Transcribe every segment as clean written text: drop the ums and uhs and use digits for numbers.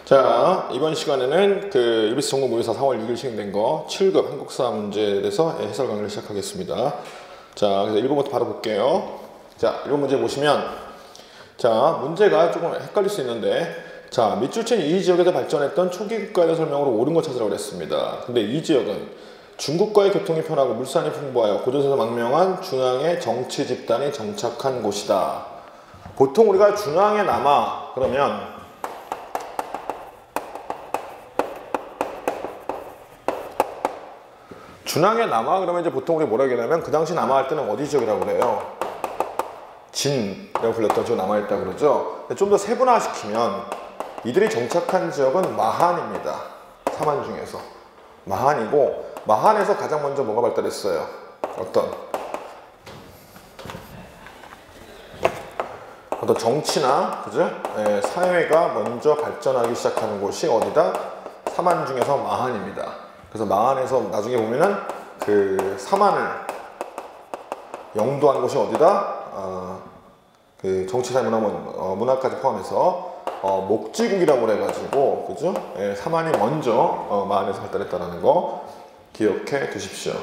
자, 이번 시간에는 그 EBS 전공 모의고사 4월 6일 시행된 거 7급 한국사 문제에 대해서 해설 강의를 시작하겠습니다. 자, 그래서 1번부터 바로 볼게요. 자, 1번 문제 보시면, 자, 문제가 조금 헷갈릴 수 있는데, 자, 밑줄 이 지역에서 발전했던 초기 국가에 대한 설명으로 옳은 거 찾으라고 그랬습니다. 근데 이 지역은 중국과의 교통이 편하고 물산이 풍부하여 고조선에서 망명한 중앙의 정치 집단이 정착한 곳이다. 보통 우리가 중앙에 남아 그러면 중앙에 남아 그러면 이제 보통 우리 뭐라 얘기하냐면 그 당시 남아 할 때는 어디 지역이라고 그래요? 진이라고 불렸던 지역 남아있다 그러죠. 좀 더 세분화시키면 이들이 정착한 지역은 마한입니다. 사만 중에서 마한이고, 마한에서 가장 먼저 뭐가 발달했어요? 어떤 정치나 그죠? 예, 사회가 먼저 발전하기 시작하는 곳이 어디다? 사만 중에서 마한입니다. 그래서 마한에서 나중에 보면은 그 사만을 영도한 곳이 어디다? 그 정치사회 문화까지 포함해서 목지국이라고 해가지고 그죠? 예, 사만이 먼저 마한에서 발달했다는 거 기억해 두십시오.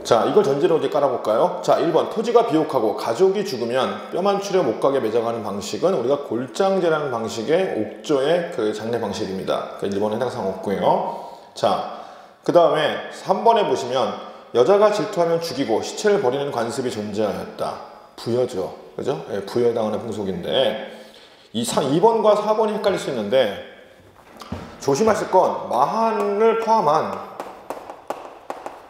자, 이걸 전제로 이제 깔아볼까요? 자, 1번 토지가 비옥하고 가족이 죽으면 뼈만 추려 못 가게 매장하는 방식은 우리가 골장제라는 방식의 옥조의 그 장례 방식입니다. 그 1번은 해당 사항 없고요. 자, 그 다음에 3번에 보시면 여자가 질투하면 죽이고 시체를 버리는 관습이 존재하였다. 부여죠. 그죠? 예, 부여에 해당하는 풍속인데 2번과 4번이 헷갈릴 수 있는데 조심하실 건 마한을 포함한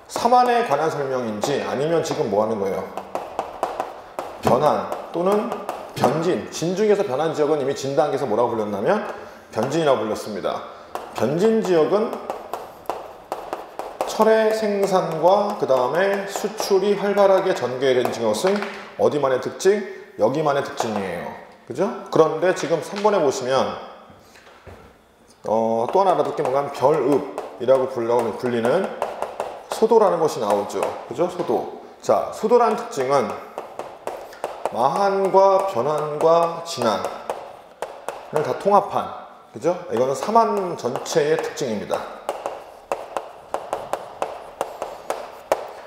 사만에 관한 설명인지 아니면 지금 뭐 하는 거예요? 변한 또는 변진. 진중에서 변한 지역은 이미 진 단계에서 뭐라고 불렸냐면 변진이라고 불렸습니다. 변진 지역은 철의 생산과 그 다음에 수출이 활발하게 전개된 것은 어디만의 특징? 여기만의 특징이에요. 그죠? 그런데 지금 3번에 보시면 또 하나 알아둘 게 뭔가 별읍이라고 불리는 소도라는 것이 나오죠. 그죠? 소도. 자, 소도라는 특징은 마한과 변한과 진한을 다 통합한, 그죠? 이거는 사만 전체의 특징입니다.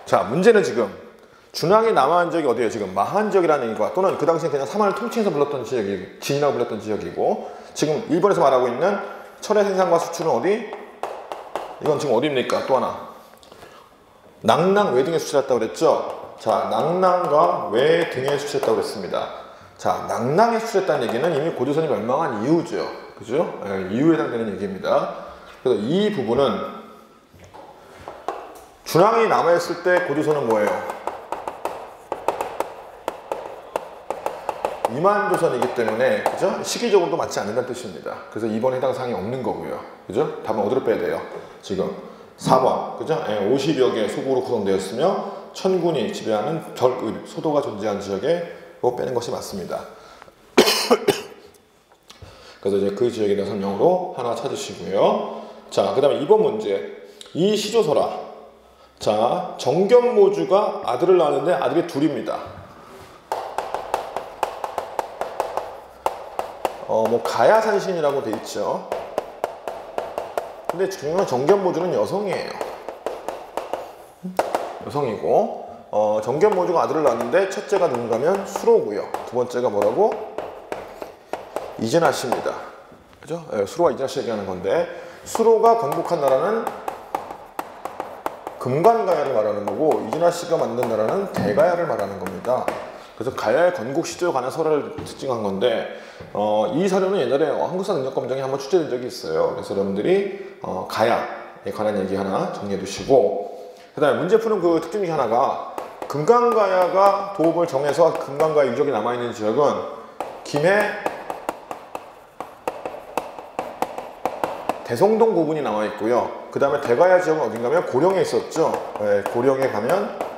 자, 문제는 지금 중앙에 남아한 지역이 어디예요? 지금 마한 지역이라는 얘기가 또는 그 당시에 그냥 사만을 통칭해서 불렀던 지역이 진이라고 불렸던 지역이고, 지금 1번에서 말하고 있는 철의 생산과 수출은 어디? 이건 지금 어디입니까? 또 하나 낙랑 외등에 수출했다고 그랬죠? 자, 낙랑과 외등에 수출했다고 그랬습니다. 자, 낙랑에 수출했다는 얘기는 이미 고조선이 멸망한 이후죠. 그죠? 예, 이후에 해당되는 얘기입니다. 그래서 이 부분은 중앙이 남아있을 때 고조선은 뭐예요? 이만조선이기 때문에 그죠? 시기적으로도 맞지 않는다는 뜻입니다. 그래서 2번 해당 사항이 없는 거고요. 그죠? 답은 어디로 빼야 돼요? 지금 4번 그죠? 50여 개 소국으로 구성되었으며 천군이 지배하는 별읍, 소도가 존재한 지역에 빼는 것이 맞습니다. 그래서 이제 그 지역에 대한 설명으로 하나 찾으시고요. 자, 그 다음에 2번 문제. 이 시조서라. 자, 정견모주가 아들을 낳았는데 아들이 둘입니다. 뭐 가야산신이라고 돼 있죠. 근데 중요한 정견모주는 여성이에요. 여성이고, 정견모주가 아들을 낳았는데 첫째가 누군가면 수로고요. 두 번째가 뭐라고? 이진아 씨입니다. 그죠? 네, 수로와 이진아 씨 얘기하는 건데, 수로가 건국한 나라는 금관가야를 말하는 거고, 이진아 씨가 만든 나라는 대가야를 말하는 겁니다. 그래서 가야의 건국 시조에 관한 설을 특징한 건데, 이 사료는 옛날에 한국사 능력 검정에 한번 출제된 적이 있어요. 그래서 여러분들이 가야에 관한 얘기 하나 정리해 두시고, 그 다음에 문제 푸는 그 특징 중에 하나가 금강가야가 도읍을 정해서 금강가야 유적이 남아있는 지역은 김해 대성동 고분이 남아있고요. 그 다음에 대가야 지역은 어딘가면 고령에 있었죠. 네, 고령에 가면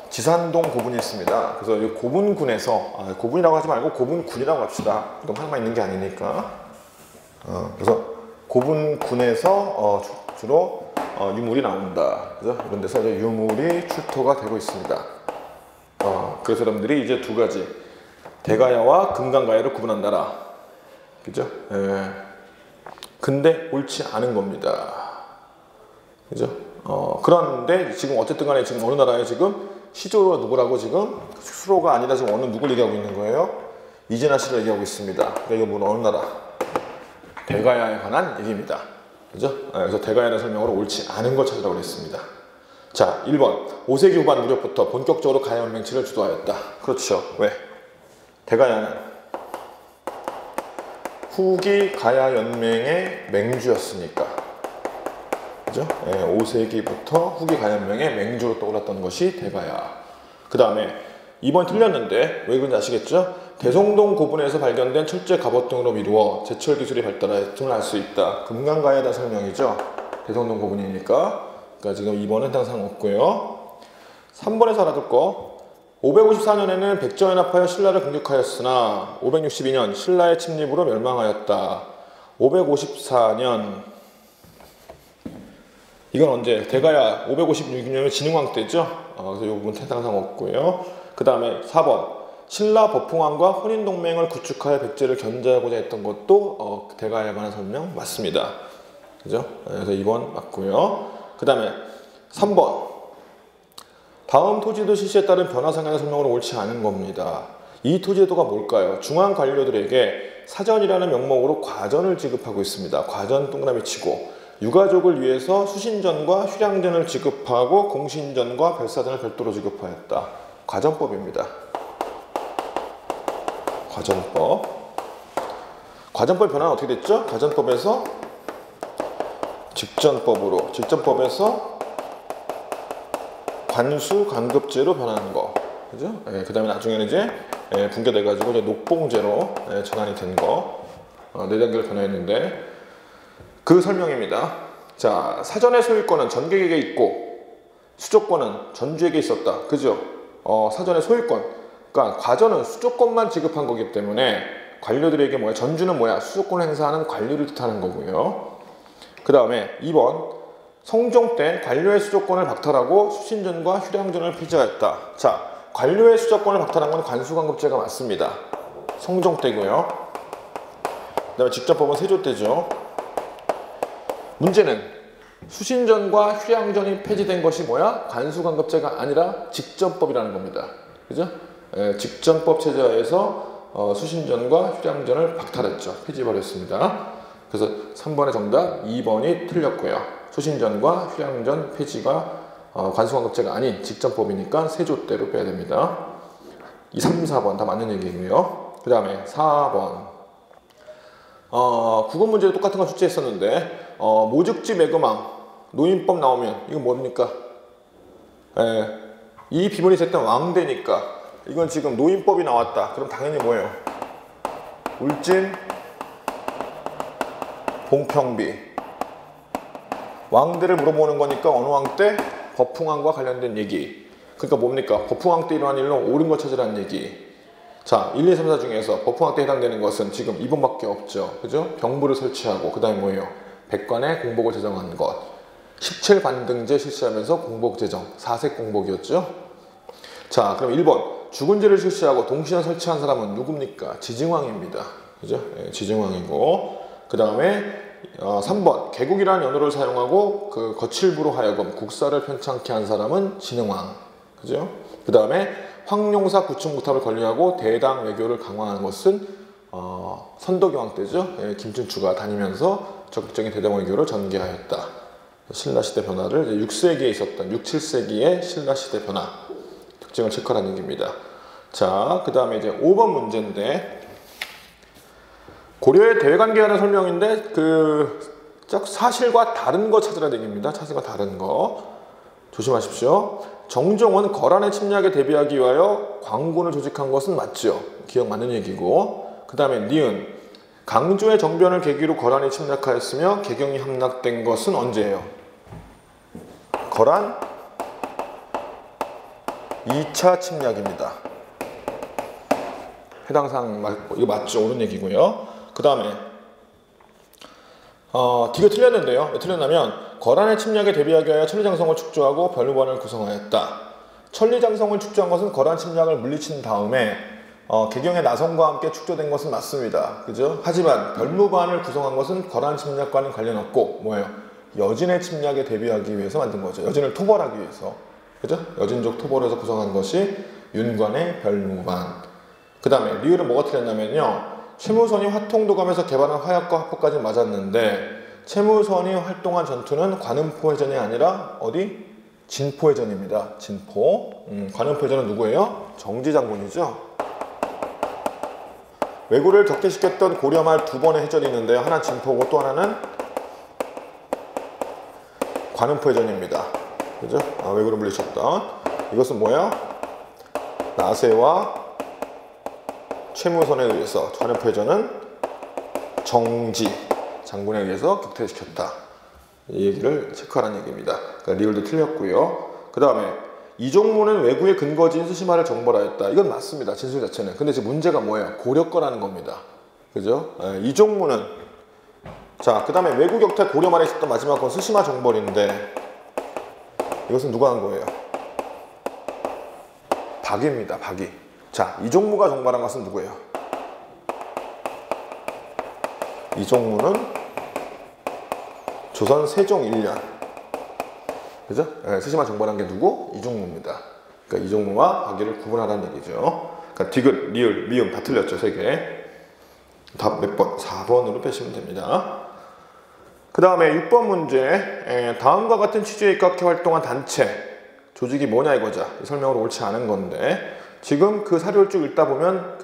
지산동 고분이 있습니다. 그래서 이 고분군에서, 고분이라고 하지 말고 고분군이라고 합시다. 그럼 하나만 있는 게 아니니까. 그래서 고분군에서 주로 유물이 나온다. 그죠? 이런 데서 이제 유물이 출토가 되고 있습니다. 그래서 여러분들이 이제 두 가지 대가야와 금강가야를 구분한다라. 그죠? 예. 근데 옳지 않은 겁니다. 그죠? 그런데 지금 어쨌든 간에 지금 어느 나라에 지금 시조가 누구라고 지금 수로가 아니라 지금 어느 누굴 얘기하고 있는 거예요? 이진아 씨를 얘기하고 있습니다. 그러니까 이거 뭐 어느 나라? 대가야에 관한 얘기입니다. 그죠? 그래서 대가야라는 설명으로 옳지 않은 걸 찾으라고 했습니다. 자, 1번. 5세기 후반 무렵부터 본격적으로 가야 연맹치를 주도하였다. 그렇죠. 왜? 대가야는 후기 가야 연맹의 맹주였으니까. 그죠? 5세기부터 후기 가야 연맹의 맹주로 떠올랐던 것이 대가야. 그 다음에 2번 틀렸는데 왜 그런지 아시겠죠? 대송동 고분에서 발견된 철제 갑옷 등으로 미루어 제철 기술이 발달하였음을 알 수 있다. 금강가야에 대한 설명이죠. 대송동 고분이니까. 그러니까 지금 2번은 해당 사항 없고요. 3번에서 알아둘 거. 554년에는 백제연합하여 신라를 공격하였으나 562년 신라의 침입으로 멸망하였다. 554년 이건 언제? 대가야 556년에 진흥왕 때죠. 그래서 이 부분 해당 사항 없고요. 그 다음에 4번. 신라 법흥왕과 혼인동맹을 구축하여 백제를 견제하고자 했던 것도 대가야에 관한 설명 맞습니다. 그죠? 그래서 2번 맞고요. 그 다음에 3번. 다음 토지도 실시에 따른 변화상의 설명으로 옳지 않은 겁니다. 이 토지도가 뭘까요? 중앙 관료들에게 사전이라는 명목으로 과전을 지급하고 있습니다. 과전 동그라미 치고 유가족을 위해서 수신전과 휴량전을 지급하고 공신전과 별사전을 별도로 지급하였다. 과전법입니다. 과전법. 과전법의 변화는 어떻게 됐죠? 과전법에서 직전법으로, 직전법에서 관수, 관급제로 변하는 거. 그죠? 그 다음에 나중에는 이제 붕괴돼가지고 이제 녹봉제로 전환이 된 거. 4단계로 변화했는데, 그 설명입니다. 자, 사전의 소유권은 전객에게 있고, 수조권은 전주에게 있었다. 그죠? 사전의 소유권. 그러니까 과전은 수조권만 지급한 거기 때문에 관료들에게 뭐야? 전주는 뭐야? 수조권을 행사하는 관료를 뜻하는 거고요. 그 다음에 2번. 성종 때 관료의 수조권을 박탈하고 수신전과 휴량전을 폐지하였다. 자, 관료의 수조권을 박탈한 건 관수관급제가 맞습니다. 성종 때고요. 그 다음에 직전법은 세조 때죠. 문제는 수신전과 휴량전이 폐지된 것이 뭐야? 관수관급제가 아니라 직전법이라는 겁니다. 그죠? 직전법 체제하에서 수신전과 휴량전을 박탈했죠. 폐지해버렸습니다. 그래서 3번의 정답 2번이 틀렸고요. 수신전과 휴량전 폐지가 관수관급제가 아닌 직전법이니까 세조 때로 빼야 됩니다. 2, 3, 4번 다 맞는 얘기고요. 그 다음에 4번. 국어 문제도 똑같은 거 출제했었는데 모즉지 매금왕 노인법 나오면 이건 뭡니까? 이 비문이 있을 때 왕대니까 이건 지금 노인법이 나왔다. 그럼 당연히 뭐예요? 울진 봉평비 왕대를 물어보는 거니까 어느 왕 때? 법흥왕과 관련된 얘기. 그러니까 뭡니까? 법흥왕 때 일어난 일로 옳은 거 찾으라는 얘기. 자, 1, 2, 3, 4 중에서 법흥왕 때 해당되는 것은 지금 2번밖에 없죠. 그죠? 병부를 설치하고 그 다음에 뭐예요? 백관의 공복을 제정한 것. 17반등제 실시하면서 공복 제정. 4색 공복이었죠. 자, 그럼 1번. 주군제를 실시하고 동시에 설치한 사람은 누굽니까? 지증왕입니다. 그죠? 지증왕이고. 그 다음에 3번. 개국이라는 연호를 사용하고 그 거칠부로 하여금 국사를 편찮게 한 사람은 진흥왕. 그죠? 그 다음에 황룡사 구충구탑을 건립하고 대당 외교를 강화하는 것은 선덕여왕 때죠. 김춘추가 다니면서 적극적인 대당 외교를 전개하였다. 신라시대 변화를 6세기에 있었던 6, 7세기의 신라시대 변화 특징을 체크하라는 얘기입니다. 자, 그 다음에 이제 5번 문제인데 고려의 대외관계하는 설명인데 사실과 다른 거 찾으라는 얘기입니다. 사실과 다른 거 조심하십시오. 정종은 거란의 침략에 대비하기 위하여 광군을 조직한 것은 맞죠. 기억 맞는 얘기고. 그 다음에 니은 강조의 정변을 계기로 거란이 침략하였으며 개경이 함락된 것은 언제예요? 거란 2차 침략입니다. 해당 사항 이거 맞죠? 옳은 얘기고요. 그 다음에 D가 틀렸는데요. 왜 틀렸냐면 거란의 침략에 대비하기 위하여 천리장성을 축조하고 별관을 구성하였다. 천리장성을 축조한 것은 거란 침략을 물리친 다음에 개경의 나성과 함께 축조된 것은 맞습니다. 그죠? 하지만 별무반을 구성한 것은 거란 침략과는 관련 없고 뭐예요? 여진의 침략에 대비하기 위해서 만든 거죠. 여진을 토벌하기 위해서. 그죠? 여진족 토벌을 해서 구성한 것이 윤관의 별무반. 그 다음에 리을은 뭐가 틀렸냐면요. 최무선이 화통도감에서 개발한 화약과 화포까지 맞았는데 최무선이 활동한 전투는 관음포해전이 아니라 어디? 진포해전입니다. 진포. 관음포해전은 누구예요? 정지장군이죠. 왜구를 격퇴시켰던 고려말 두 번의 해전이 있는데요. 하나는 진포고 또 하나는 관음포해전입니다. 그죠? 왜구를 물리쳤던. 이것은 뭐예요? 나세와 최무선에 의해서 관음포해전은 정지 장군에 의해서 격퇴시켰다. 이 얘기를 체크하라는 얘기입니다. 그러니까 리을도 틀렸고요. 그 다음에 이종무는 왜구의 근거지인 스시마를 정벌하였다. 이건 맞습니다. 진술 자체는. 근데 지금 문제가 뭐예요? 고려 거라는 겁니다. 그죠? 이종무는 자, 그 다음에 왜구 격퇴 고려 말에 있었던 마지막 건 스시마 정벌인데 이것은 누가 한 거예요? 박입니다. 박이. 자, 이종무가 정벌한 것은 누구예요? 이종무는 조선 세종 1년. 그죠? 스시마 정벌한 게 누구? 이종무입니다. 그러니까 이종무와 박이를 구분하라는 얘기죠. 그러니까 디귿, 리을, 미음 다 틀렸죠. 3개. 답 몇 번? 4번으로 빼시면 됩니다. 그 다음에 6번 문제. 다음과 같은 취지에 입각해 활동한 단체, 조직이 뭐냐 이거죠. 이 설명으로 옳지 않은 건데 지금 그 사료를 쭉 읽다 보면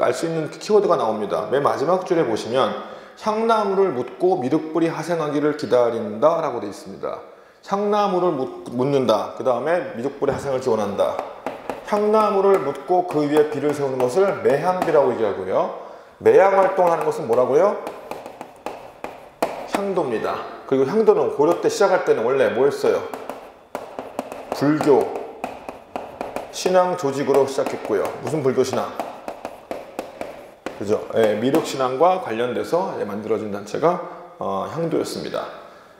알 수 있는 키워드가 나옵니다. 맨 마지막 줄에 보시면 향나무를 묻고 미륵불이 하생하기를 기다린다 라고 되어 있습니다. 향나무를 묻는다. 그 다음에 미륵불의 하생을 기원한다. 향나무를 묻고 그 위에 비를 세우는 것을 매향비라고 얘기하고요. 매향 활동을 하는 것은 뭐라고요? 향도입니다. 그리고 향도는 고려 때 시작할 때는 원래 뭐였어요? 불교 신앙 조직으로 시작했고요. 무슨 불교 신앙? 그죠? 미륵 신앙과 관련돼서 만들어진 단체가 향도였습니다.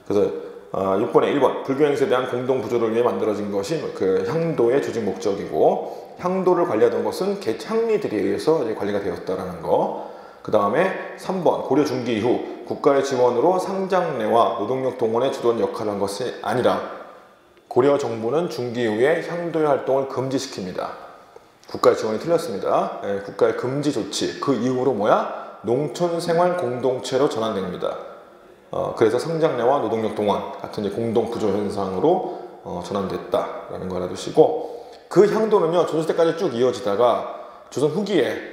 그래서 6번에 1번 불교 행세에 대한 공동 부조를 위해 만들어진 것이 그 향도의 조직 목적이고 향도를 관리하던 것은 개창리들에 의해서 관리가 되었다라는 거. 그 다음에 3번 고려 중기 이후 국가의 지원으로 상장내와 노동력 동원에 주도한 역할을 한 것이 아니라 고려 정부는 중기 이후에 향도의 활동을 금지시킵니다. 국가의 지원이 틀렸습니다. 국가의 금지 조치, 그 이후로 뭐야? 농촌생활 공동체로 전환됩니다. 그래서 상장내와 노동력 동원 같은 이제 공동 부조 현상으로 전환됐다라는 거 알아두시고, 그 향도는요 조선시대까지 쭉 이어지다가 조선 후기에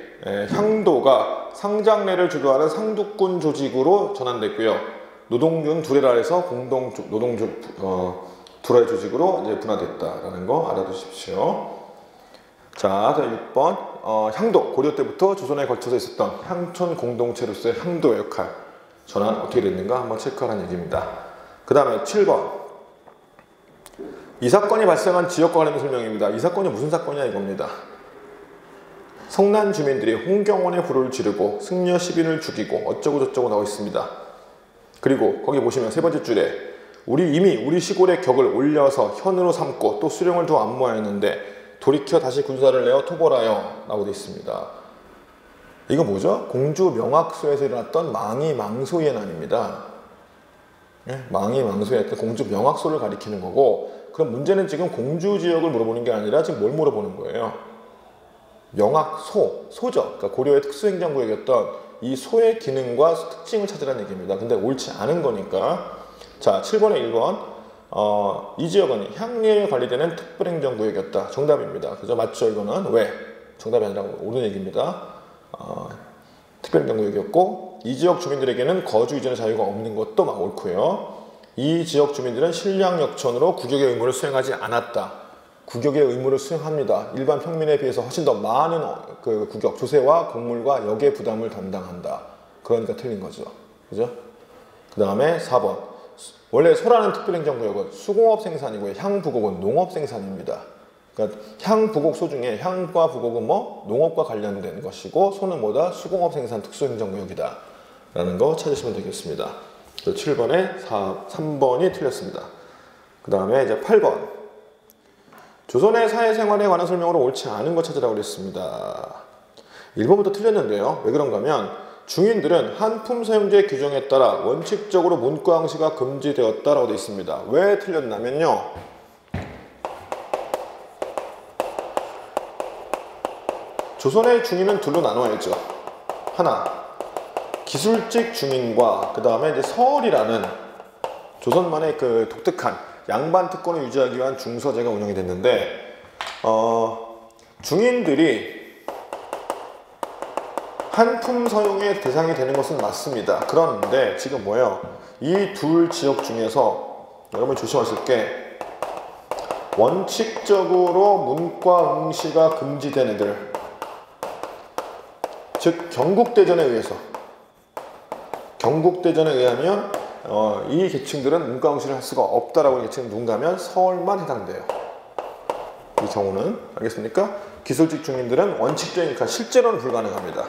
향도가 상장내를 주도하는 상두군 조직으로 전환됐고요. 노동균 두레라에서 공동 노동 두레 조직으로 이제 분화됐다라는 거 알아두십시오. 자, 6번 향도, 고려 때부터 조선에 걸쳐서 있었던 향촌 공동체로서의 향도의 역할 전환 어떻게 됐는가 한번 체크하라는 얘기입니다. 그 다음에 7번 이 사건이 발생한 지역과 관련된 설명입니다. 이 사건이 무슨 사건이냐 이겁니다. 성난 주민들이 홍경원의 불을 지르고 승려 10인을 죽이고 어쩌고 저쩌고 나와 있습니다. 그리고 거기 보시면 세 번째 줄에 이미 우리 시골의 격을 올려서 현으로 삼고 또 수령을 두어 안모하였는데 돌이켜 다시 군사를 내어 토벌하여 라고 되어 있습니다. 이거 뭐죠? 공주 명학소에서 일어났던 망이망소의 난입니다. 망이망소에 했던 공주 명학소를 가리키는 거고, 그럼 문제는 지금 공주 지역을 물어보는 게 아니라 지금 뭘 물어보는 거예요? 명학소, 소죠. 그러니까 고려의 특수행정구역이었던 이 소의 기능과 특징을 찾으라는 얘기입니다. 근데 옳지 않은 거니까. 자, 7번에 1번 이 지역은 향리에 관리되는 특별행정구역이었다. 정답입니다. 그죠? 맞죠? 이거는 왜? 정답이 아니라 옳은 얘기입니다. 특별행정구역이었고 이 지역 주민들에게는 거주 이전의 자유가 없는 것도 막 옳고요. 이 지역 주민들은 신량역천으로 국역의 의무를 수행하지 않았다. 국역의 의무를 수행합니다. 일반 평민에 비해서 훨씬 더 많은 그 국역, 조세와 공물과 역의 부담을 담당한다. 그러니까 틀린 거죠. 그죠? 그 다음에 4번 원래 소라는 특별행정구역은 수공업 생산이고요. 향부곡은 농업 생산입니다. 그러니까 향부곡 소 중에 향과 부곡은 뭐 농업과 관련된 것이고 소는 뭐다? 수공업 생산 특수행정구역이다 라는 거 찾으시면 되겠습니다. 7번에 3번이 틀렸습니다. 그 다음에 이제 8번 조선의 사회생활에 관한 설명으로 옳지 않은 거 찾으라고 그랬습니다. 1번부터 틀렸는데요. 왜 그런가 하면 중인들은 한품 사용제 규정에 따라 원칙적으로 문과항시가 금지되었다라고 되어 있습니다. 왜 틀렸냐면요. 조선의 중인은 둘로 나눠야죠. 하나, 기술직 중인과 그 다음에 이제 서얼이라는 조선만의 그 독특한 양반 특권을 유지하기 위한 중서제가 운영이 됐는데 중인들이 한품 사용의 대상이 되는 것은 맞습니다. 그런데 지금 뭐예요? 이 둘 지역 중에서 여러분 조심하실 게 원칙적으로 문과 응시가 금지된 애들, 즉 경국대전에 의해서 경국대전에 의하면 이 계층들은 문과 응시를 할 수가 없다라고 하는 계층은 누군가 하면 서울만 해당돼요. 이 경우는 알겠습니까? 기술직 중인들은 원칙적인, 그러니까 실제로는 불가능합니다.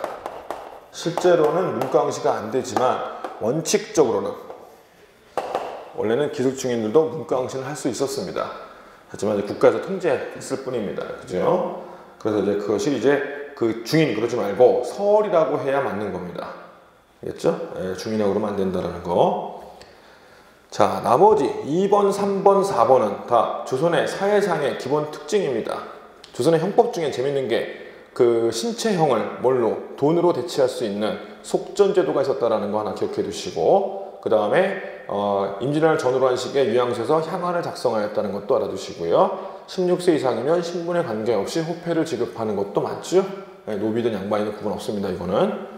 실제로는 문과 응시가 안 되지만 원칙적으로는 원래는 기술 중인들도 문과 응시는 할 수 있었습니다. 하지만 이제 국가에서 통제했을 뿐입니다. 그죠? 그래서 이제 그것이 이제 그 중인 그러지 말고 서얼이라고 해야 맞는 겁니다. 알겠죠? 예, 중인이라고 그러면 안 된다는 거. 자, 나머지 2번, 3번, 4번은 다 조선의 사회상의 기본 특징입니다. 조선의 형법 중에 재밌는 게 그 신체형을 뭘로? 돈으로 대체할 수 있는 속전제도가 있었다는 거 하나 기억해 두시고, 그 다음에 임진왜란 전후로 한 시기에 유양소에서 향안을 작성하였다는 것도 알아두시고요. 16세 이상이면 신분에 관계없이 호패를 지급하는 것도 맞죠? 네, 노비든 양반이든 구분 없습니다. 이거는.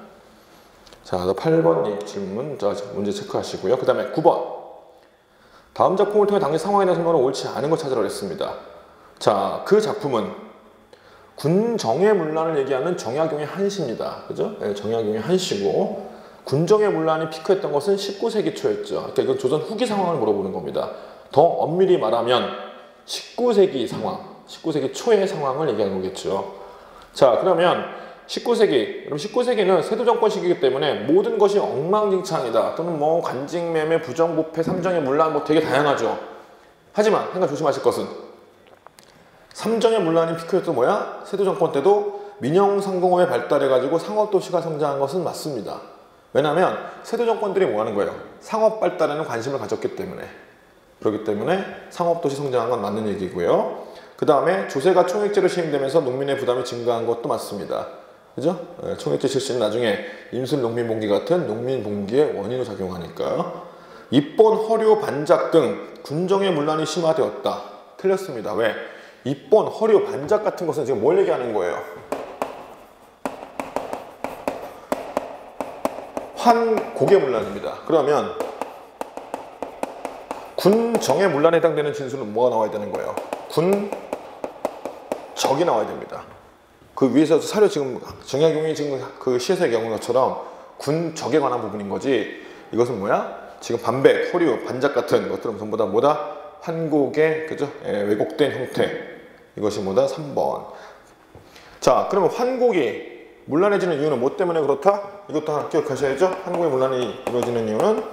자, 8번 질문, 문제 체크하시고요. 그 다음에 9번. 다음 작품을 통해 당시 상황에 대한 설명은 옳지 않은 걸 찾으라고 했습니다. 자, 그 작품은 군정의 문란을 얘기하는 정약용의 한시입니다. 그죠? 네, 정약용의 한시고, 군정의 문란이 피크했던 것은 19세기 초였죠. 그러니까 이건 조선 후기 상황을 물어보는 겁니다. 더 엄밀히 말하면 19세기 상황, 19세기 초의 상황을 얘기하는 거겠죠. 자, 그러면 19세기, 그럼 19세기는 세도정권 시기이기 때문에 모든 것이 엉망진창이다. 또는 뭐 관직매매, 부정부패, 삼정의 문란 뭐 되게 다양하죠. 하지만 한 가지 조심하실 것은 삼정의 문란이 피크였던 뭐야? 세도정권 때도 민영상공업이 발달해가지고 상업도시가 성장한 것은 맞습니다. 왜냐하면 세도정권들이 뭐 하는 거예요? 상업 발달에는 관심을 가졌기 때문에. 그렇기 때문에 상업도시 성장한 건 맞는 얘기고요. 그 다음에 조세가 총액제로 시행되면서 농민의 부담이 증가한 것도 맞습니다. 그죠? 총액제 실시는 나중에 임술 농민봉기 같은 농민봉기의 원인으로 작용하니까. 입본, 허류, 반작 등 군정의 문란이 심화되었다. 틀렸습니다. 왜? 입본, 허류, 반작 같은 것은 지금 뭘 얘기하는 거예요? 환곡의 문란입니다. 그러면 군정의 문란에 해당되는 진술은 뭐가 나와야 되는 거예요? 군적이 나와야 됩니다. 그 위에서 사료 지금 정약용이 지금 그 시에서의 경우인 것처럼 군적에 관한 부분인 거지, 이것은 뭐야? 지금 반백, 허류, 반작 같은 것들은 전부 다 뭐다? 환곡의, 그죠? 왜곡된 형태. 이것이 뭐다? 3번. 자, 그러면 환곡이 문란해지는 이유는 뭐 때문에 그렇다? 이것도 하나 기억하셔야죠. 환곡의 문란이 이루어지는 이유는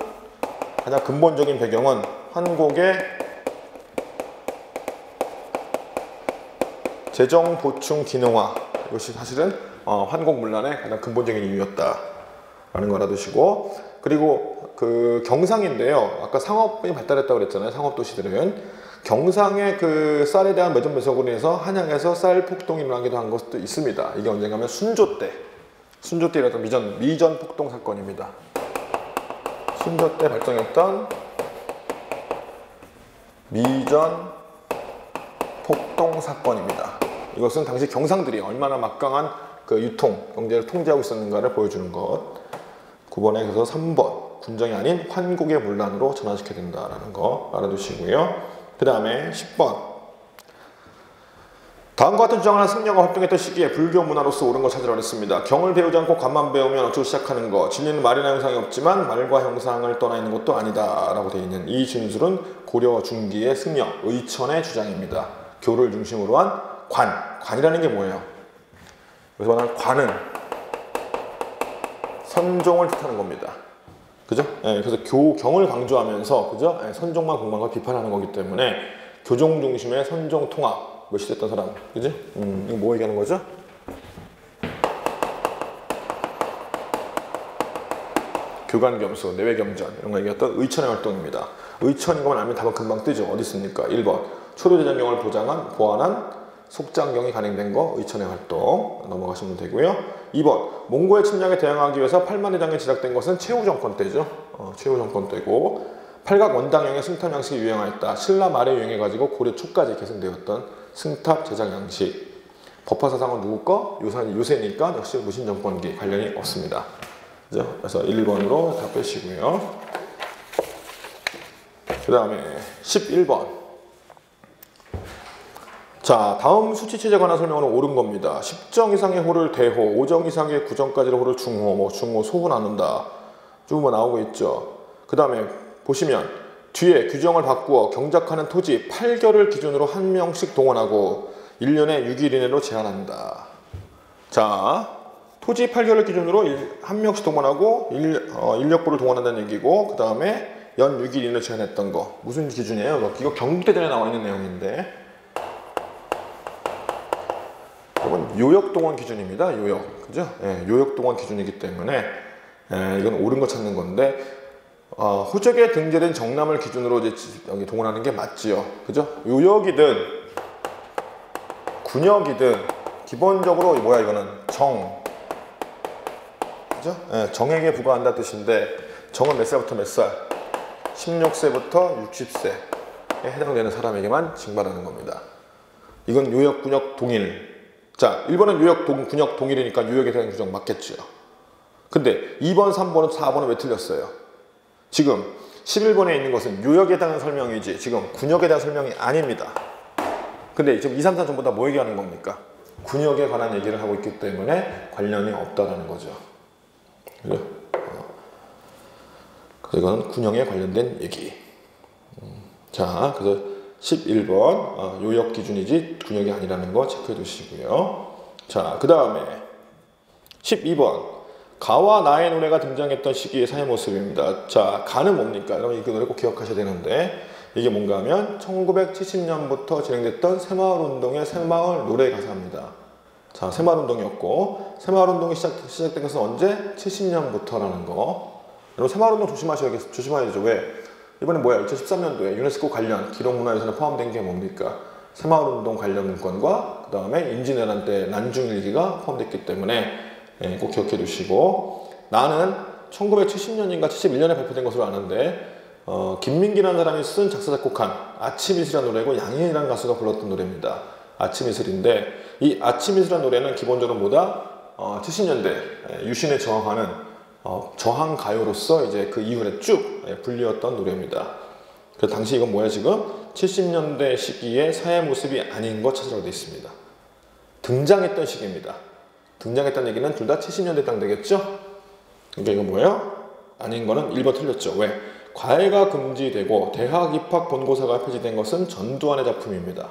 가장 근본적인 배경은 환곡의 재정 보충 기능화. 이것이 사실은 환곡 문란의 가장 근본적인 이유였다라는 거 알아두시고, 그리고 그 경상인데요. 아까 상업이 발달했다고 그랬잖아요. 상업 도시들은 경상의 그 쌀에 대한 매점 매석으로 인해서 한양에서 쌀 폭동이 일어나기도 한 것도 있습니다. 이게 언젠가 하면 순조 때 일어났던 미전 폭동 사건입니다. 순조 때 발생했던 미전 폭동 사건입니다. 이것은 당시 경상들이 얼마나 막강한 그 유통, 경제를 통제하고 있었는가를 보여주는 것. 9번에 그래서 3번, 군정이 아닌 환곡의 문란으로 전환시켜야 된다는 거 알아두시고요. 그 다음에 10번. 다음과 같은 주장을 한 승려가 활동했던 시기에 불교 문화로서 옳은 걸 찾으라고 했습니다. 경을 배우지 않고 관만 배우면 어쩌고 시작하는 거. 진리는 말이나 형상이 없지만 말과 형상을 떠나 있는 것도 아니다 라고 되어 있는 이 진술은 고려 중기의 승려 의천의 주장입니다. 교를 중심으로 한 관이라는 게 뭐예요? 그래서 말하는 관은 선종을 뜻하는 겁니다. 그죠? 그래서 경을 강조하면서, 그죠? 선종만 공부한 걸 비판하는 거기 때문에 교종 중심의 선종 통합, 몇 시 됐던 사람, 그지? 이거 뭐 얘기하는 거죠? 교관겸수, 내외겸전 이런 거 얘기했던 의천의 활동입니다. 의천인 것만 알면 답은 금방 뜨죠. 어디 있습니까? 1번 초료재정경을 보완한 속장경이 간행된 거 의천의 활동 넘어가시면 되고요. 2번 몽고의 침략에 대항하기 위해서 8만 대장이 제작된 것은 최후 정권 때죠. 최후 정권 때고 팔각 원당형의 승탑 양식이 유행하였다. 신라 말에 유행해가지고 고려 초까지 개선되었던 승탑 제작 양식. 법화사상은 누구 거? 요새니까 역시 무신정권기 관련이 없습니다. 그죠? 그래서 1번으로 다 빼시고요. 그 다음에 11번. 자, 다음 수치체제에 관한 설명은 옳은 겁니다. 10정 이상의 호를 대호, 5정 이상의 9정까지의 호를 중호, 뭐 중호, 소호 나눈다. 쭉 뭐 나오고 있죠. 그 다음에 보시면 뒤에 규정을 바꾸어 경작하는 토지 8결을 기준으로 한 명씩 동원하고 1년에 6일 이내로 제한한다. 자, 토지 8결을 기준으로 한 명씩 동원하고 인력부를 동원한다는 얘기고 그 다음에 연 6일 이내로 제한했던 거. 무슨 기준이에요? 이거 경북대전에 나와 있는 내용인데 이건 요역동원 기준입니다. 요역. 그죠? 예, 요역동원 기준이기 때문에 이건 옳은 거 찾는 건데 호적에 등재된 정남을 기준으로 이제 여기 동원하는 게 맞지요. 그죠? 요역이든 군역이든 기본적으로 뭐야 이거는 정. 그죠? 예, 정에게 부과한다 뜻인데 정은 몇 살부터 몇 살? 16세부터 60세에 해당되는 사람에게만 징발하는 겁니다. 이건 요역, 군역, 동일. 자, 1번은 요역, 군역, 동일이니까 요역에 대한 규정 맞겠죠. 근데 2번, 3번은 4번은 왜 틀렸어요? 지금 11번에 있는 것은 요역에 대한 설명이지 지금 군역에 대한 설명이 아닙니다. 근데 지금 2, 3, 4 전부 다 뭐 얘기하는 겁니까? 군역에 관한 얘기를 하고 있기 때문에 관련이 없다라는 거죠. 그죠? 그래서 이거는 군역에 관련된 얘기. 자, 그래서 11번 요역 기준이지 군역이 아니라는 거 체크해 두시고요. 자, 그 다음에 12번 가와 나의 노래가 등장했던 시기의 사회 모습입니다. 자, 가는 뭡니까? 여러분 이 노래 꼭 기억하셔야 되는데 이게 뭔가 하면 1970년부터 진행됐던 새마을운동의 새마을 노래 가사입니다. 자, 새마을운동이었고 새마을운동이 시작된 것은 언제? 70년부터라는 거. 여러분 새마을운동 조심하셔야죠. 왜? 이번에 뭐야? 2013년도에 유네스코 관련 기록문화유산에 포함된 게 뭡니까? 새마을운동 관련 문건과 그 다음에 임진왜란 때 난중일기가 포함됐기 때문에 꼭 기억해 두시고 나는 1970년인가 71년에 발표된 것으로 아는데 김민기라는 사람이 쓴 작사 작곡한 아침이슬이라는 노래고 양희은이라는 가수가 불렀던 노래입니다. 아침이슬인데 이 아침이슬이라는 노래는 기본적으로 뭐다? 70년대 유신에 저항하는 저항 가요로서 이제 그 이후에 쭉 불리웠던 노래입니다. 그 당시 이건 뭐야 지금? 70년대 시기의 사회 모습이 아닌 것 찾으라고 되어 있습니다. 등장했던 시기입니다. 등장했다는 얘기는 둘 다 70년대 딱 되겠죠? 그러니까 이건 뭐예요? 아닌 거는 1번 틀렸죠. 왜? 과외가 금지되고 대학 입학 본고사가 폐지된 것은 전두환의 작품입니다.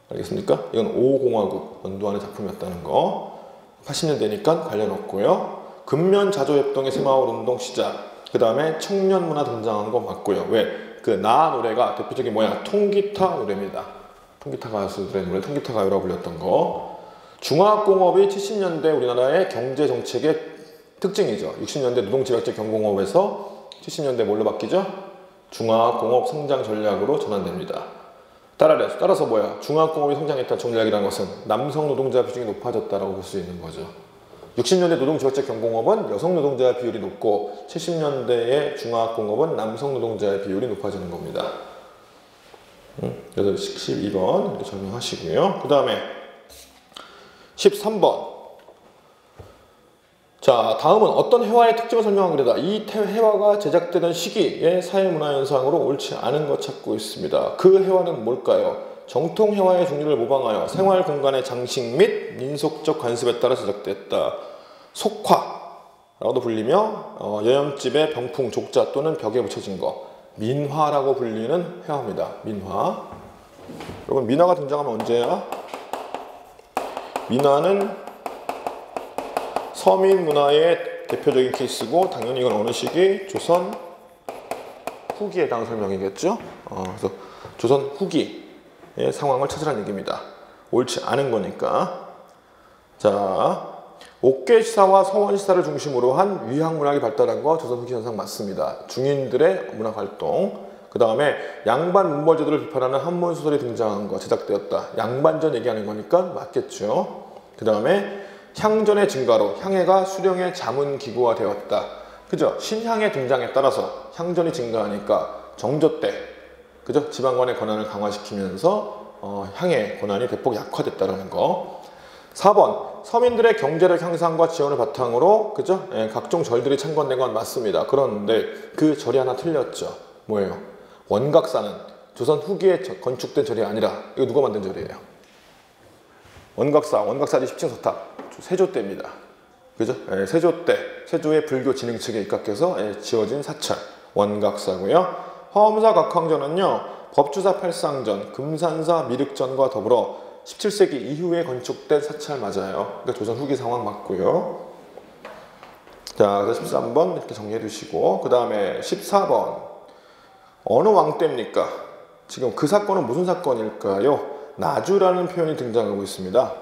알겠습니까? 이건 5공화국 전두환의 작품이었다는 거. 80년대니까 관련 없고요. 근면자조협동의 새마을운동 시작. 그 다음에 청년문화 등장한 거 맞고요. 왜? 그 나 노래가 대표적인 뭐야? 통기타 노래입니다. 통기타 가수들의 노래 통기타 가요라고 불렸던 거. 중화공업이 70년대 우리나라의 경제정책의 특징이죠. 60년대 노동집약제 경공업에서 70년대 뭘로 바뀌죠? 중화공업 성장 전략으로 전환됩니다. 따라서 뭐야? 중화공업이 성장했다 전략이라는 것은 남성 노동자 비중이 높아졌다고 볼 수 있는 거죠. 60년대 노동집약제 경공업은 여성 노동자 비율이 높고 70년대의 중화공업은 남성 노동자의 비율이 높아지는 겁니다. 그래서 12번 이렇게 설명하시고요. 그 다음에 13번. 자, 다음은 어떤 회화의 특징을 설명한 글이다. 이 회화가 제작되던 시기의 사회문화현상으로 옳지 않은 것 찾고 있습니다. 그 회화는 뭘까요? 정통 회화의 종류를 모방하여 생활 공간의 장식 및 민속적 관습에 따라 제작됐다. 속화라고도 불리며 여염집의 병풍, 족자 또는 벽에 붙여진 거. 민화라고 불리는 회화입니다. 민화. 여러분 민화가 등장하면 언제야? 민화는 서민 문화의 대표적인 케이스고 당연히 이건 어느 시기? 조선 후기에 해당 설명이겠죠? 그래서 조선 후기의 상황을 찾으라는 얘기입니다. 옳지 않은 거니까. 자, 옥계시사와 서원시사를 중심으로 한 위학문학이 발달한 거 조선 후기 현상 맞습니다. 중인들의 문학활동. 그 다음에 양반 문벌제도를 비판하는 한문소설이 등장한 거, 제작되었다. 양반전 얘기하는 거니까 맞겠죠. 그 다음에 향전의 증가로 향해가 수령의 자문기구화 되었다. 그죠? 신향의 등장에 따라서 향전이 증가하니까 정조 때, 그죠? 지방관의 권한을 강화시키면서 향의 권한이 대폭 약화됐다는 거. 4번, 서민들의 경제력 향상과 지원을 바탕으로, 그죠? 예, 각종 절들이 창건된 건 맞습니다. 그런데 그 절이 하나 틀렸죠. 뭐예요? 원각사는 조선 후기에 건축된 절이 아니라, 이거 누가 만든 절이에요? 원각사지 10층 서탑, 세조 때입니다. 그죠? 예, 세조 때, 세조의 불교 진흥 측에 입각해서 지어진 사찰, 원각사고요. 화엄사 각황전은요, 법주사 팔상전, 금산사 미륵전과 더불어 17세기 이후에 건축된 사찰 맞아요. 그러니까 조선 후기 상황 맞고요. 자, 그래서 13번 이렇게 정리해 두시고, 그 다음에 14번. 어느 왕 때입니까? 지금 그 사건은 무슨 사건일까요? 나주라는 표현이 등장하고 있습니다.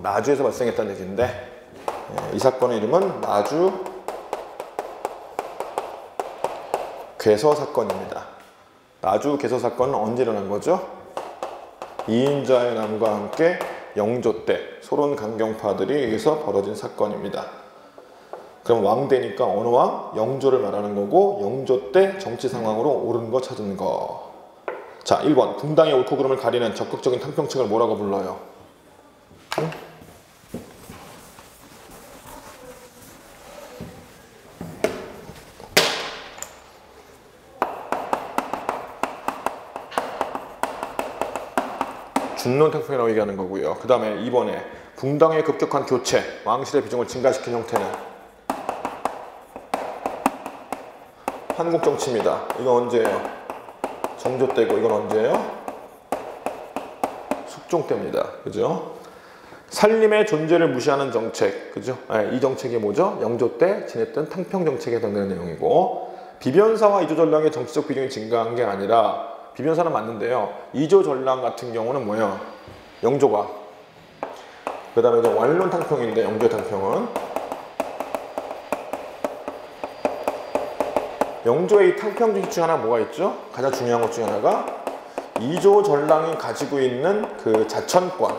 나주에서 발생했다는 얘기인데, 이 사건의 이름은 나주 괴서 사건입니다. 나주 괴서 사건은 언제 일어난 거죠? 이인자의 남과 함께 영조 때 소론 강경파들이 의해서 벌어진 사건입니다. 그럼 왕 되니까 어느 왕? 영조를 말하는 거고, 영조 때 정치 상황으로 옳은 거 찾은 거. 자, 1번. 붕당의 옳고 그름을 가리는 적극적인 탕평책을 뭐라고 불러요? 응? 준론탕평이라고 얘기하는 거고요. 그 다음에 2번에 붕당의 급격한 교체, 왕실의 비중을 증가시킨 형태는 한국정치입니다. 이건 언제예요? 정조 때고, 이건 언제예요? 숙종 때입니다. 그죠? 살림의 존재를 무시하는 정책, 그죠? 이 정책이 뭐죠? 영조 때 지냈던 탕평정책에 해당되는 내용이고, 비변사와 이조전랑의 정치적 비중이 증가한 게 아니라, 비변사는 맞는데요, 이조전랑 같은 경우는 뭐예요? 영조가. 그 다음에 이제 완론탕평인데, 영조의 탕평은 영조의 이 탕평 정책 중 하나 뭐가 있죠? 가장 중요한 것 중에 하나가 이조전랑이 가지고 있는 그 자천권,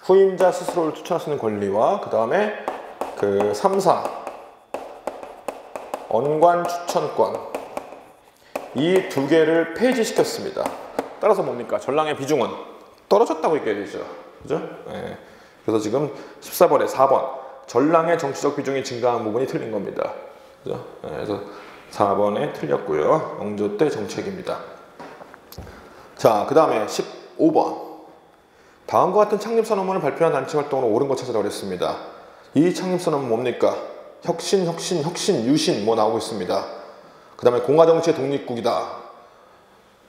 후임자 스스로를 추천할 수 있는 권리와, 그 다음에 그 3사 언관 추천권, 이 두 개를 폐지시켰습니다. 따라서 뭡니까? 전랑의 비중은 떨어졌다고 얘기해야 되죠. 그죠? 네. 그래서 지금 14번에 4번. 전랑의 정치적 비중이 증가한 부분이 틀린 겁니다. 그죠? 네. 그래서 4번에 틀렸고요. 영조 때 정책입니다. 자, 그 다음에 15번. 다음과 같은 창립선언문을 발표한 단체 활동으로 옳은 것 찾으라고 했습니다. 이 창립선언문 뭡니까? 혁신, 유신 뭐 나오고 있습니다. 그 다음에 공화정치의 독립국이다.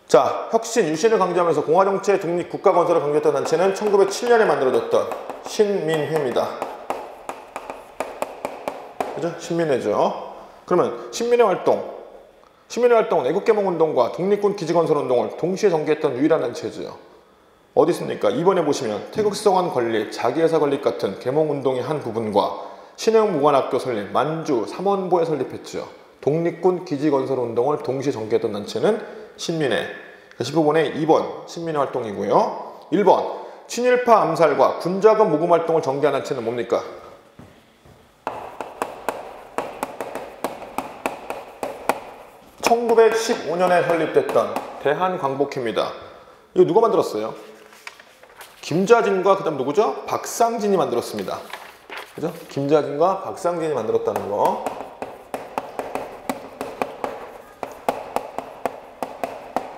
자, 혁신, 유신을 강조하면서 공화정치의 독립 국가 건설을 강조했던 단체는 1907년에 만들어졌던 신민회입니다. 그죠? 신민회죠. 그러면 신민회 활동은 애국개몽운동과 독립군 기지건설운동을 동시에 전개했던 유일한 단체죠. 어디 있습니까? 2번에 보시면 태극성원 건립, 자기회사 건립 같은 개몽운동의 한 부분과 신해용 무관학교 설립, 만주, 삼원보에 설립했죠. 독립군 기지건설운동을 동시에 전개했던 단체는 신민회. 15번에 2번 신민회 활동이고요. 1번 친일파 암살과 군자금 모금 활동을 전개한 단체는 뭡니까? (1915년에) 설립됐던 대한광복회입니다. 이거 누가 만들었어요? 김자진과 그 다음 누구죠? 박상진이 만들었습니다. 그죠? 김자진과 박상진이 만들었다는 거.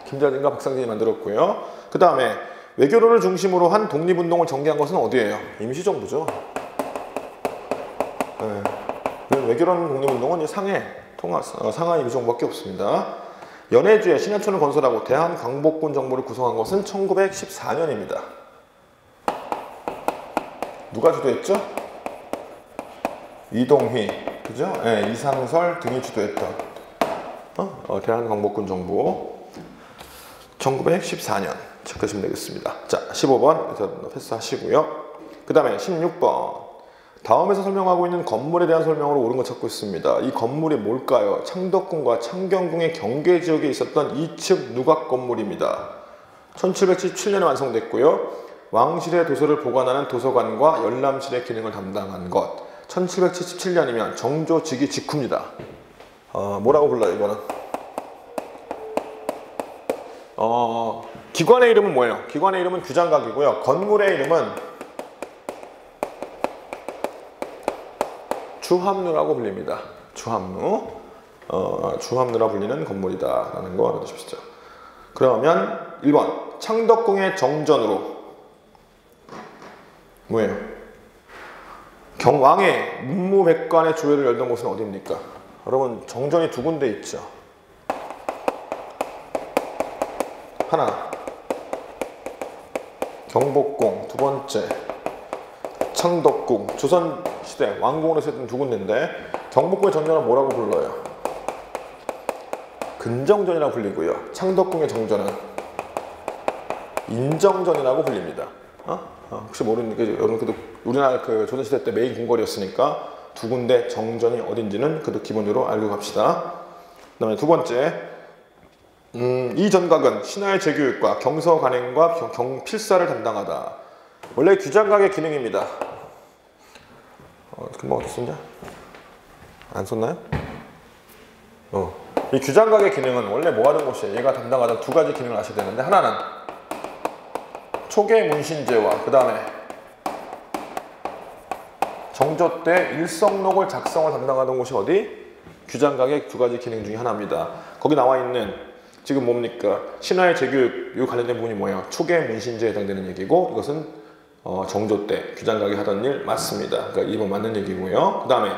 김자진과 박상진이 만들었고요. 그 다음에 외교로를 중심으로 한 독립운동을 전개한 것은 어디예요? 임시정부죠. 네. 외교로는 독립운동은 상해 임시정부밖에 없습니다. 연해주에 신해촌을 건설하고 대한광복군 정부를 구성한 것은 1914년입니다. 누가 주도했죠? 이동휘, 그죠? 네, 이상설 등이 주도했던 대한광복군 정부. 1914년 체크하시면 되겠습니다. 자, 15번 패스하시고요. 그 다음에 16번. 다음에서 설명하고 있는 건물에 대한 설명으로 옳은 거 찾고 있습니다. 이 건물이 뭘까요? 창덕궁과 창경궁의 경계 지역에 있었던 2층 누각 건물입니다. 1777년에 완성됐고요. 왕실의 도서를 보관하는 도서관과 열람실의 기능을 담당한 것. 1777년이면 정조직위 직후입니다. 뭐라고 불러요, 이거는? 기관의 이름은 뭐예요? 기관의 이름은 규장각이고요. 건물의 이름은 주합루라고 불립니다. 주합루. 주합루라 불리는 건물이다 라는 거 알아두십시오. 그러면 1번 창덕궁의 정전으로 뭐예요? 왕의 문무백관의 조회를 열던 곳은 어디입니까? 여러분 정전이 두 군데 있죠. 하나 경복궁, 두 번째 창덕궁. 조선시대 왕궁으로 쓰였던 두 군데인데 경복궁의 정전은 뭐라고 불러요? 근정전이라고 불리고요. 창덕궁의 정전은 인정전이라고 불립니다. 혹시 모르니까 여러분 그래도 우리나라 그 조선시대 때 메인 궁궐이었으니까 두 군데 정전이 어딘지는 그래도 기본적으로 알고 갑시다. 그 다음에 두 번째 이 전각은 신하의 재교육과 경서 관행과 필사를 담당하다. 원래 규장각의 기능입니다. 금방 어디 썼냐? 안 썼나요? 이 규장각의 기능은 원래 뭐 하는 곳이에요? 얘가 담당하던 두 가지 기능을 아셔야 되는데, 하나는 초계 문신제와 그 다음에 정조 때 일성록을 작성을 담당하던 곳이 어디? 규장각의 두 가지 기능 중에 하나입니다. 거기 나와 있는 지금 뭡니까? 신하의 재교육 이 관련된 부분이 뭐예요? 초계 문신제에 해당되는 얘기고, 이것은 정조 때 규장각이 하던 일 맞습니다. 그러니까 2번 맞는 얘기고요. 그 다음에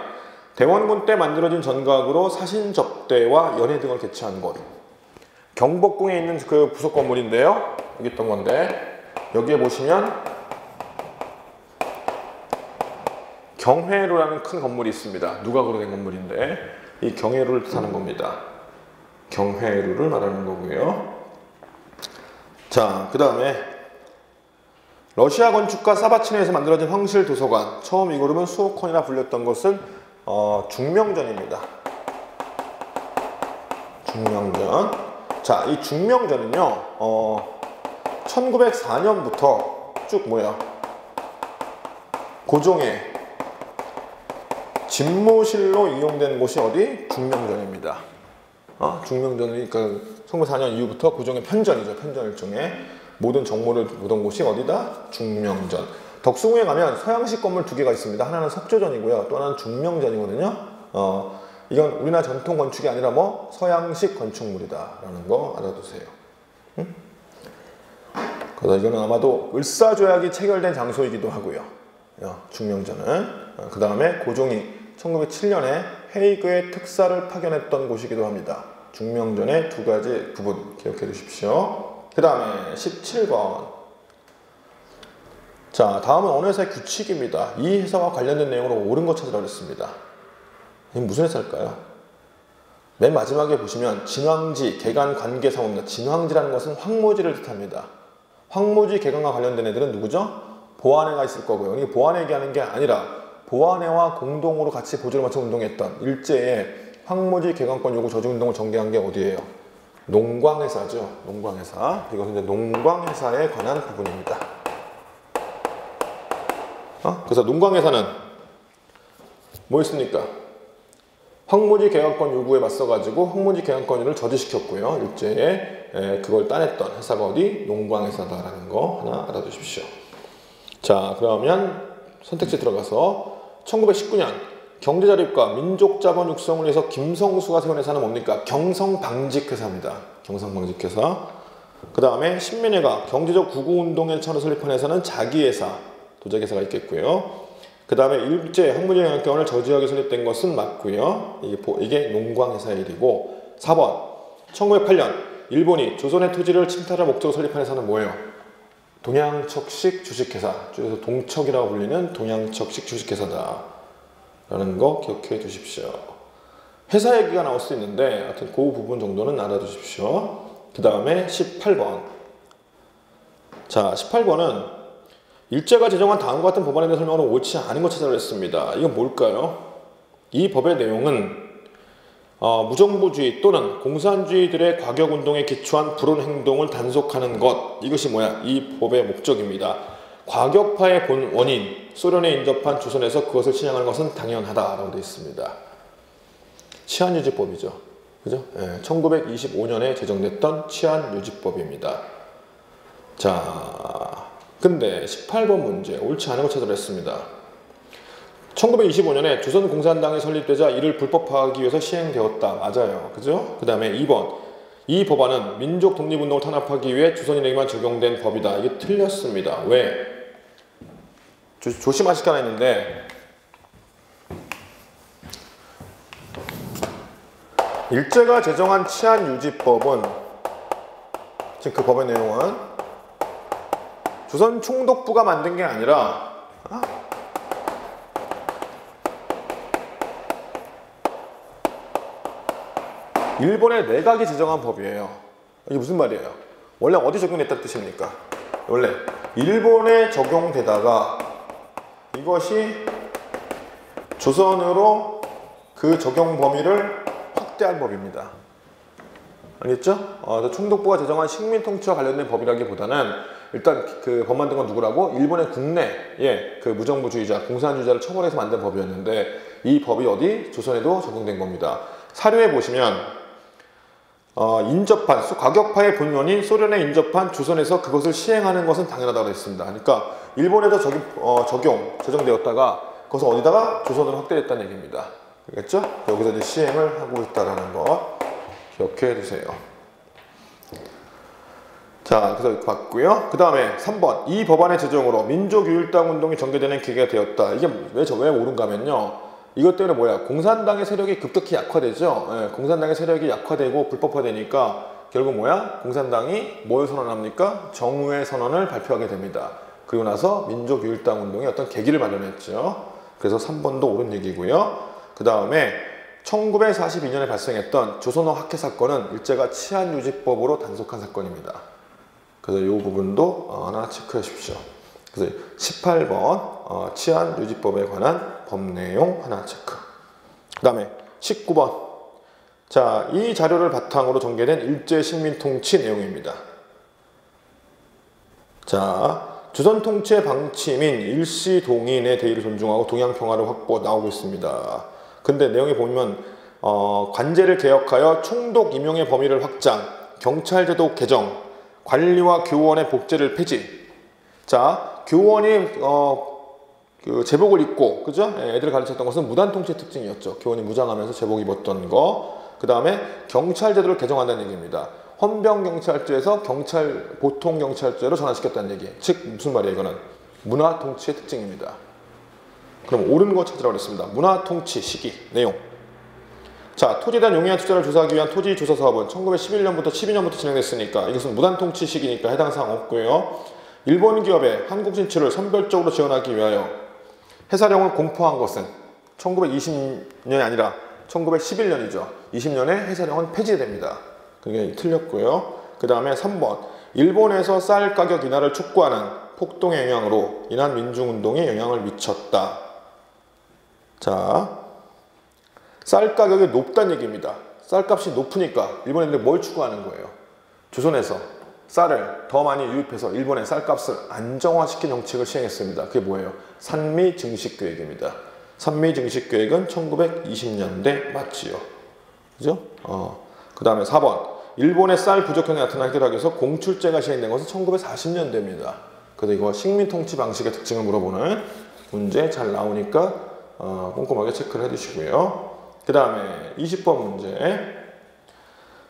대원군 때 만들어진 전각으로 사신 접대와 연회 등을 개최한 곳. 경복궁에 있는 그 부속 건물인데요. 여기 있던 건데 여기에 보시면 경회로라는 큰 건물이 있습니다. 누각으로 된 건물인데 이 경회로를 뜻하는 겁니다. 경회로를 말하는 거고요. 자, 그 다음에 러시아 건축가 사바치네에서 만들어진 황실 도서관. 처음 이 그룹은 수호콘이라 불렸던 것은 중명전입니다. 중명전. 자, 이 중명전은요 1904년부터 쭉 뭐야 고종의 집무실로 이용된 곳이 어디? 중명전입니다. 중명전이 그러니까 1904년 이후부터 고종의 편전이죠. 편전 일종의 모든 정보를 보던 곳이 어디다? 중명전. 덕수궁에 가면 서양식 건물 두 개가 있습니다. 하나는 석조전이고요. 또 하나는 중명전이거든요. 이건 우리나라 전통 건축이 아니라 뭐 서양식 건축물이다 라는 거 알아두세요. 응? 그래서 이거는 아마도 을사조약이 체결된 장소이기도 하고요. 중명전은. 그 다음에 고종이 1907년에 헤이그의 특사를 파견했던 곳이기도 합니다. 중명전의 두 가지 부분 기억해 두십시오. 그 다음에 17번. 자, 다음은 어느 회사의 규칙입니다. 이 회사와 관련된 내용으로 옳은 것 찾으라 그랬습니다. 이게 무슨 회사일까요? 맨 마지막에 보시면 진황지, 개간 관계사업입니다. 진황지라는 것은 황무지를 뜻합니다. 황무지 개간과 관련된 애들은 누구죠? 보안회가 있을 거고요. 이게 보안회 얘기하는 게 아니라 보안회와 공동으로 같이 보조를 맞춰 운동했던 일제에 황무지 개간권 요구 저지 운동을 전개한 게 어디예요? 농광회사죠. 농광회사. 이것은 이제 농광회사에 관한 부분입니다. 그래서 농광회사는 뭐 있습니까? 황무지 개간권 요구에 맞서가지고 황무지 개간권을 저지시켰고요. 일제에 그걸 따냈던 회사가 어디? 농광회사다라는 거 하나 알아두십시오. 자, 그러면 선택지 들어가서 1919년 경제자립과 민족자본 육성을 위해서 김성수가 세운 회사는 뭡니까? 경성방직회사입니다. 경성방직회사. 그 다음에 신민회가 경제적 구구운동의 차로 설립한 회사는 자기회사, 도자기회사가 있겠고요. 그 다음에 일제 황무지 개간권을 저지하게 설립된 것은 맞고요. 이게 농광회사의 일이고. 4번 1908년 일본이 조선의 토지를 침탈할 목적으로 설립한 회사는 뭐예요? 동양척식 주식회사, 줄여서 동척이라고 불리는 동양척식 주식회사다 라는 거 기억해 두십시오. 회사 얘기가 나올 수 있는데 하여튼 그 부분 정도는 알아두십시오. 그 다음에 18번. 자, 18번은 일제가 제정한 다음과 같은 법안에 대한 설명으로 옳지 않은 것 찾아라 했습니다. 이건 뭘까요? 이 법의 내용은 무정부주의 또는 공산주의들의 과격운동에 기초한 불온 행동을 단속하는 것, 이것이 뭐야? 이 법의 목적입니다. 과격파의 본 원인, 소련에 인접한 조선에서 그것을 시행하는 것은 당연하다라고 되어 있습니다. 치안유지법이죠. 그죠? 1925년에 제정됐던 치안유지법입니다. 자, 근데 18번 문제, 옳지 않은 것 찾아라 했습니다. 1925년에 조선공산당이 설립되자 이를 불법화하기 위해서 시행되었다. 맞아요. 그죠? 그 다음에 2번. 이 법안은 민족 독립운동을 탄압하기 위해 조선인에게만 적용된 법이다. 이게 틀렸습니다. 왜? 조심하실 게 하나 있는데, 일제가 제정한 치안유지법은, 지금 그 법의 내용은 조선 총독부가 만든 게 아니라 일본의 내각이 제정한 법이에요. 이게 무슨 말이에요? 원래 어디 적용됐다는 뜻입니까? 원래 일본에 적용되다가 이것이 조선으로 그 적용 범위를 확대한 법입니다. 알겠죠? 총독부가 제정한 식민 통치와 관련된 법이라기보다는 일단 그 법 만든 건 누구라고? 일본의 국내에 그 무정부주의자, 공산주의자를 처벌해서 만든 법이었는데 이 법이 어디? 조선에도 적용된 겁니다. 사료에 보시면 인접한, 과격파의 본원인 소련에 인접한 조선에서 그것을 시행하는 것은 당연하다고 했습니다. 그러니까 일본에도 제정되었다가 그것은 어디다가? 조선으로 확대됐다는 얘기입니다. 알겠죠? 여기서 이제 시행을 하고 있다는 거 기억해 두세요. 자, 그래서 봤고요. 그 다음에 3번. 이 법안의 제정으로 민족유일당 운동이 전개되는 계기가 되었다. 이게 왜 옳은가 하면요. 이것 때문에 뭐야? 공산당의 세력이 급격히 약화되죠. 공산당의 세력이 약화되고 불법화되니까 결국 뭐야? 공산당이 뭘 선언합니까? 정우의 선언을 발표하게 됩니다. 그리고 나서 민족유일당 운동이 어떤 계기를 마련했죠. 그래서 3번도 옳은 얘기고요. 그 다음에 1942년에 발생했던 조선어 학회 사건은 일제가 치안유지법으로 단속한 사건입니다. 그래서 이 부분도 하나 체크해 주십시오. 그래서 18번 치안유지법에 관한 법 내용 하나 체크. 그 다음에 19번. 자, 이 자료를 바탕으로 전개된 일제식민통치 내용입니다. 자, 조선 통치의 방침인 일시동인의 대의를 존중하고 동양평화를 확보 나오고 있습니다. 근데 내용에 보면 관제를 개혁하여 총독 임용의 범위를 확장, 경찰제도 개정, 관리와 교원의 복제를 폐지. 자, 교원이 그 제복을 입고, 그죠? 애들을 가르쳤던 것은 무단통치의 특징이었죠. 교원이 무장하면서 제복 입었던 거. 그 다음에 경찰제도를 개정한다는 얘기입니다. 헌병경찰제에서 보통경찰제로 전환시켰다는 얘기. 즉 무슨 말이에요? 이거는 문화통치의 특징입니다. 그럼 옳은 거 찾으라고 했습니다. 문화통치 시기 내용. 자, 토지에 대한 용이한 투자를 조사하기 위한 토지조사 사업은 1911년부터 12년부터 진행됐으니까 이것은 무단통치 시기니까 해당 사항 없고요. 일본 기업의 한국 진출을 선별적으로 지원하기 위하여 해사령을 공포한 것은 1920년이 아니라 1911년이죠. 20년에 해사령은 폐지됩니다. 그게 틀렸고요. 그 다음에 3번. 일본에서 쌀 가격 인하를 촉구하는 폭동의 영향으로 인한 민중운동에 영향을 미쳤다. 자, 쌀 가격이 높다는 얘기입니다. 쌀값이 높으니까 일본 애들이 뭘 추구하는 거예요? 조선에서 쌀을 더 많이 유입해서 일본의 쌀값을 안정화시킨 정책을 시행했습니다. 그게 뭐예요? 산미증식계획입니다. 산미증식계획은 1920년대 맞지요. 그죠? 그 다음에 4번. 일본의 쌀 부족 현상이 나타나기 위해서 공출제가 시행된 것은 1940년대입니다. 그래서 이거 식민통치 방식의 특징을 물어보는 문제 잘 나오니까 꼼꼼하게 체크를 해주시고요. 그 다음에 20번 문제.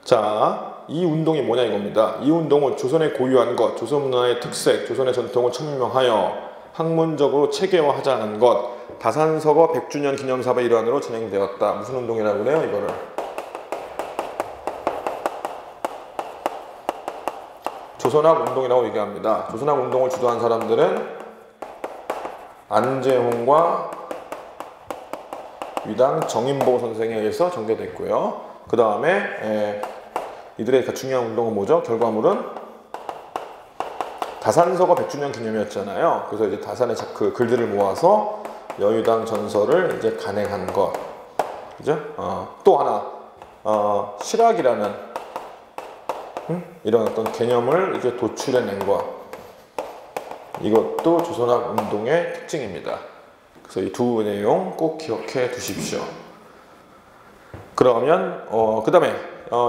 자, 이 운동이 뭐냐 이겁니다. 이 운동은 조선의 고유한 것, 조선 문화의 특색, 조선의 전통을 천명하여 학문적으로 체계화하자는 것, 다산서거 100주년 기념사업의 일환으로 진행되었다. 무슨 운동이라고 그래요, 이거를? 조선학 운동이라고 얘기합니다. 조선학 운동을 주도한 사람들은 안재홍과 위당 정인보 선생에 의해서 전개됐고요. 그 다음에 이들의 중요한 운동은 뭐죠? 결과물은 다산서가 100주년 기념이었잖아요. 그래서 이제 다산의 그 글들을 모아서 여유당 전설을 이제 간행한 것. 그죠? 또 하나, 실학이라는, 이런 어떤 개념을 이제 도출해낸 것. 이것도 조선학 운동의 특징입니다. 그래서 이 두 내용 꼭 기억해 두십시오. 그러면, 그 다음에,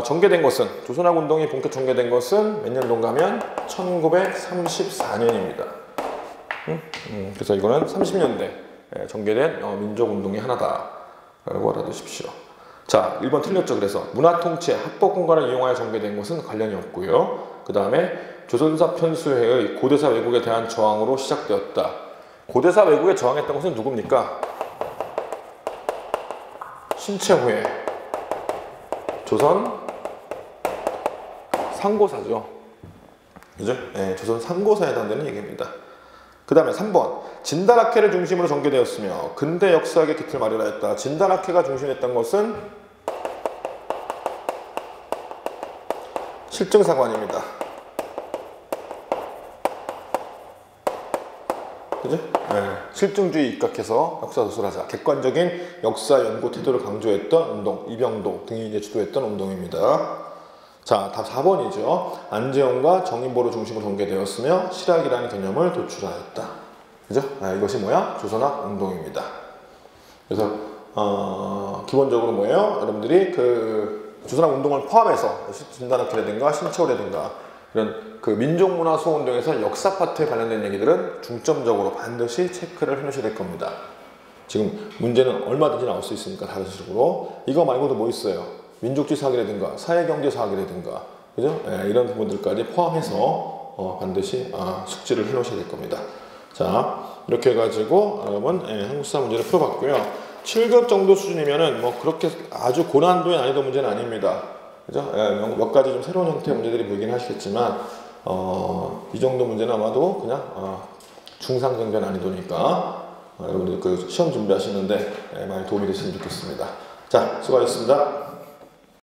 전개된 것은, 조선학 운동이 본격 전개된 것은 몇 년도인가 하면 1934년입니다. 그래서 이거는 30년대 전개된 민족운동의 하나다 라고 알아두십시오. 자, 1번 틀렸죠. 그래서 문화통치, 합법공간을 이용하여 전개된 것은 관련이 없고요. 그 다음에 조선사 편수회의 고대사 왜곡에 대한 저항으로 시작되었다. 고대사 왜곡에 저항했던 것은 누굽니까? 신채후에 조선 상고사죠. 그죠? 네, 조선 상고사에 해당되는 얘기입니다. 그 다음에 3번 진달학회를 중심으로 전개되었으며 근대 역사학의 기틀을 마련하였다. 진달학회가 중심했던 것은 실증사관입니다. 그죠? 네, 실증주의 입각해서 역사 도술하자. 객관적인 역사 연구 태도를 강조했던 운동, 이병도 등이 이제 주도했던 운동입니다. 자, 답 4번이죠. 안재홍과 정인보를 중심으로 전개되었으며 실학이라는 개념을 도출하였다. 그죠? 이것이 뭐야? 조선학 운동입니다. 그래서 기본적으로 뭐예요? 여러분들이 그 조선학 운동을 포함해서 진달학회라든가 신채호라든가 이런 그 민족문화 수호운동에서 역사 파트에 관련된 얘기들은 중점적으로 반드시 체크를 해놓으셔야 될 겁니다. 지금 문제는 얼마든지 나올 수 있으니까 다른 식으로. 이거 말고도 뭐 있어요? 민족주의 사학이라든가 사회경제 사학이라든가 그죠? 이런 부분들까지 포함해서 반드시 숙지를 해놓으셔야 될 겁니다. 자, 이렇게 해가지고 여러분 한국사 문제를 풀어봤고요. 7급 정도 수준이면은 뭐 그렇게 아주 고난도의 난이도 문제는 아닙니다. 그죠? 몇 가지 좀 새로운 형태의 문제들이 보이긴 하시겠지만 이 정도 문제는 아마도 그냥 중상 정도 난이도니까 여러분들 그 시험 준비하시는데 많이 도움이 됐으면 좋겠습니다. 자, 수고하셨습니다.